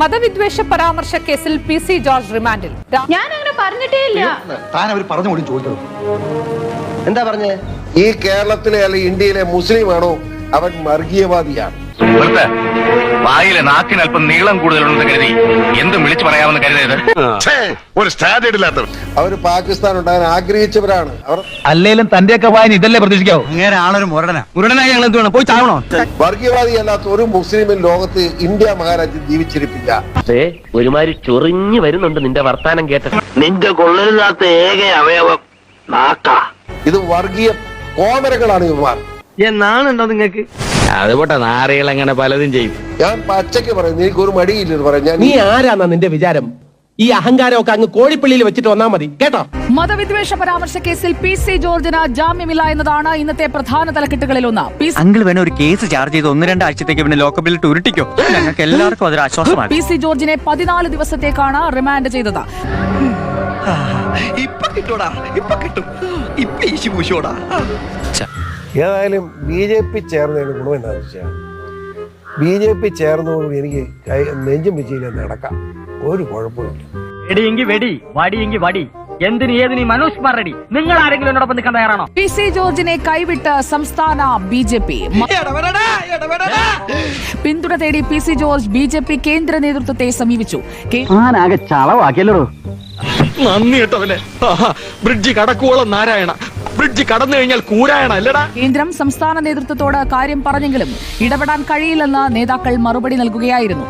മതവിദ്വേഷ പരാമർശ കേസിൽ PC George റിമാൻഡിൽ. ഞാൻ അങ്ങനെ പറഞ്ഞിട്ടേ ഇല്ല. താൻ അവർ പറഞ്ഞു കൂടി ചോദിച്ചത് എന്താ പറഞ്ഞേ? ഈ കേരളത്തിലെ അല്ലെങ്കിൽ ഇന്ത്യയിലെ മുസ്ലിമാണോ അവൻ വർഗീയവാദിയാണ്? വായിലെ നാക്കിന് അല്പം നീളം കൂടുതലുണ്ടെന്ന് കരുതി എന്തും വിളിച്ചു പറയാമെന്ന് കരുതരുത്. ഒരു സ്റ്റാൻഡേർഡ് ഇല്ലാത്തവർ. അവർ പാകിസ്ഥാൻ ഉണ്ടാകാൻ ആഗ്രഹിച്ചവരാണ്. അവർ അല്ലേലും തന്റെയൊക്കെ വായന ഇതല്ലേ പ്രതീക്ഷിക്കാവൂ. അങ്ങനെ ആളൊരു മുരടനായി ഞങ്ങൾ എന്ത് വേണം? പോയി ചാവണോ? വർഗീയവാദി അല്ലാത്ത ഒരു മുസ്ലിമിൻ ലോകത്ത് ഇന്ത്യ മഹാരാജ്യം ജീവിച്ചിരിപ്പില്ല. ഒരുമാതിരി ചൊറിഞ്ഞു വരുന്നുണ്ട് നിന്റെ വർത്താനം കേട്ട. നിന്റെ കൊള്ളരുതാത്ത ഏക അവയവം നാക്കാ. ഇത് വർഗീയ കോമരങ്ങളാണ് ഇവർ. എന്നാണുണ്ടോ നിങ്ങക്ക്? അതുപോട്ടെ, നാറികൾ അങ്ങനെ പലതും ചെയ്യും. ഞാൻ പച്ചയ്ക്ക് പറയുന്നു, എനിക്കൊരു മടിയില്ലെന്ന് പറയാം. നീ ആരാന്നാ നിന്റെ വിചാരം? ഈ അഹങ്കാരമൊക്കെ അങ്ങ് കോഴിപ്പള്ളിയിൽ വെച്ചിട്ട് വന്നാ മതി കേട്ടോ. മതവിദ്വേഷ പരാമർശ കേസിൽ PC ജോർജിന് ജാമ്യമില്ല എന്നതാണ് ഇന്നത്തെ പ്രധാന തലക്കെട്ടുകളിലൊന്ന്. അങ്കിൾ വേണ ഒരു കേസ് ചാർജ് ചെയ്ത് 1-2 ആഴ്ചത്തേക്ക് പിന്നെ ലോക്കപ്പിൽ ഉരുട്ടിക്കോ. ഞങ്ങൾക്ക് എല്ലാവർക്കും അതൊരു ആശ്വാസമാണ്. PC ജോർജിനെ 14 ദിവസത്തേക്കാണ് റിമാൻഡ് ചെയ്തത്. ഏതായാലും BJP ചേർന്നതിന് ഗുണം എന്താണെന്ന് വെച്ചാൽ BJP ചേർന്നതോടുകൂടി എനിക്ക് നെഞ്ചും പിച്ചിയില്ല നടക്കാം. ഒരു കുഴപ്പമില്ല. വെടിയെങ്കി വെടി, വടിയെങ്കി വടി, എന്തിന് ഏതിന് മനോജ് റെഡി. നിങ്ങൾ ആരെങ്കിലും എന്നോടൊപ്പം നിൽക്കാൻ തയ്യാറാണോ? PC ജോർജിനെ കൈവിട്ട് സംസ്ഥാന BJP. പിന്തുണ തേടി PC ജോർജ് BJP കേന്ദ്ര നേതൃത്വത്തെ സമീപിച്ചു. ആകെ ചളവാക്കിയല്ലോ. നന്ദി കേട്ടവനെ. ബ്രിഡ്ജ് കടക്കുവോളം നാരായണ, ബ്രിഡ്ജ് കടന്നു കഴിഞ്ഞാൽ കൂരായണ അല്ലടാ. കേന്ദ്രം സംസ്ഥാന നേതൃത്വത്തോട് കാര്യം പറഞ്ഞെങ്കിലും ഇടപെടാൻ കഴിയില്ലെന്ന് നേതാക്കൾ മറുപടി നൽകുകയായിരുന്നു.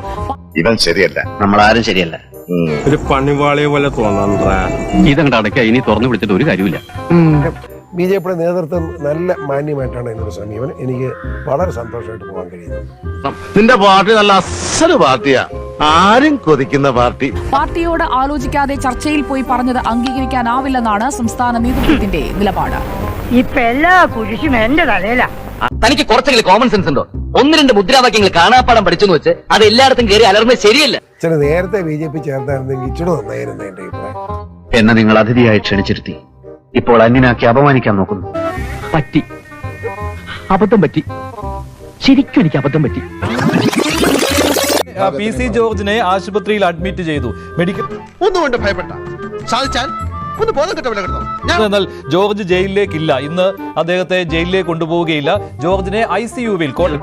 ഇവൻ ശരിയല്ല, നമ്മളാരും ശരിയല്ല. ഒരു പണിവാളിയെ പോലെ തോന്നാ. ഇതങ്ങോട്ട് അടയ്ക്ക, ഇനി തുറന്നു പിടിച്ചിട്ട് ഒരു കാര്യമില്ല. BJPയുടെ നേതൃത്വം നല്ല മാന്യമായിട്ടാണ് എന്നോട് സമീപനം. എനിക്ക് വളരെ സന്തോഷമായിട്ട് പോകാൻ കഴിയുന്നു. നിന്റെ പാർട്ടി നല്ല അസല് പാർട്ടിയാ, ആരും കൊതിക്കുന്ന പാർട്ടി. പാർട്ടിയോട് ആലോചിക്കാതെ ചർച്ചയിൽ പോയി പറഞ്ഞത് അംഗീകരിക്കാനാവില്ലെന്നാണ് സംസ്ഥാന നേതൃത്വത്തിന്റെ നിലപാട്. ഇപ്പൊ എല്ലാ കുരിശും എന്റെ തലയിലാ. തനിക്ക് കുറച്ചെങ്കിലും കോമൺ സെൻസ് ഉണ്ടോ? 1-2 മുദ്രാവാക്യങ്ങൾ കാണാപ്പാടം പഠിച്ചെന്ന് വെച്ച് അത് എല്ലായിടത്തും കയറി അലർന്നത് ശരിയല്ല. ചില നേരത്തെ BJP ചേർത്തായിരുന്നെങ്കിൽ ഇച്ചിരി നന്നായിരുന്നു എന്റെ അഭിപ്രായം. എന്നെ നിങ്ങൾ അതിഥിയായി ക്ഷണിച്ചിരുത്തി ഇപ്പോൾ അന്യനാക്കി അപമാനിക്കാൻ നോക്കുന്നു. പറ്റി, അബദ്ധം പറ്റി, ശരിക്കും എനിക്ക് അബദ്ധം പറ്റി. PC ജോർജിനെ ആശുപത്രിയിൽ അഡ്മിറ്റ് ചെയ്തു. മെഡിക്കൽ ഒന്നുകൊണ്ട് ഭയപ്പെട്ട സാധിച്ചാൽ ഒന്ന് ബോധം കിട്ടവില്ല കിടന്നു. എന്നാൽ ജോർജ് ജയിലിലേക്കില്ല. ഇന്ന് അദ്ദേഹത്തെ ജയിലിലേക്ക് കൊണ്ടുപോവുകയില്ല. ജോർജിനെ ICU-വിൽ കോട്ടയം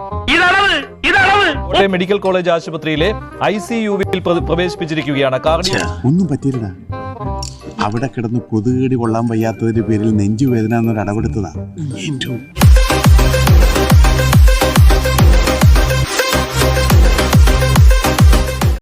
മെഡിക്കൽ കോളേജ് ആശുപത്രിയിലെ ICU-വിൽ പ്രവേശിപ്പിച്ചിരിക്കുകയാണ്. ഒന്നും പറ്റിയില്ല. അവിടെ കിടന്ന് കൊതുകേടി കൊള്ളാൻ വയ്യാത്തതിന്റെ പേരിൽ നെഞ്ചുവേദന എന്നൊരു അടവെടുത്തതാ.